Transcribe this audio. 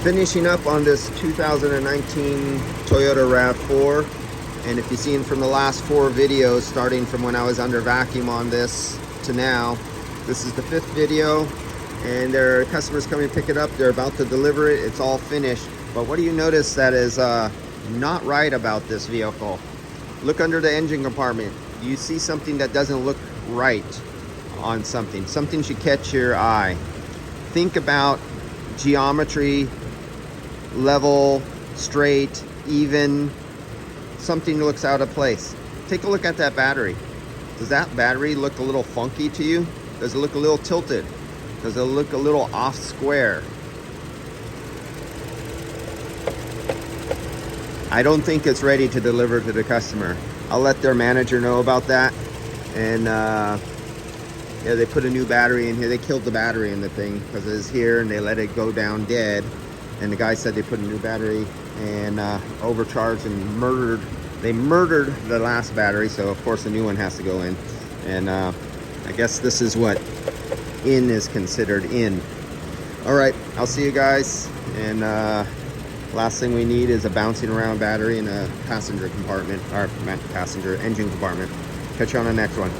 Finishing up on this 2019 Toyota RAV4, and if you've seen from the last 4 videos, starting from when I was under vacuum on this to now, this is the 5th video, and there are customers coming to pick it up. They're about to deliver it. It's all finished. But what do you notice that is not right about this vehicle? Look under the engine compartment. You see something that doesn't look right on something. Something should catch your eye. Think about geometry, level, straight, even. Something looks out of place. Take a look at that battery. Does that battery look a little funky to you? Does it look a little tilted? Does it look a little off square? I don't think it's ready to deliver to the customer. I'll let their manager know about that. And yeah, they put a new battery in here. They killed the battery in the thing because it was here, and they let it go down dead. And the guy said they put a new battery and overcharged and murdered. They murdered the last battery, so of course a new one has to go in. And I guess this is what in is considered in. All right, I'll see you guys. And last thing we need is a bouncing around battery in a passenger compartment, or passenger engine compartment. Catch you on the next one.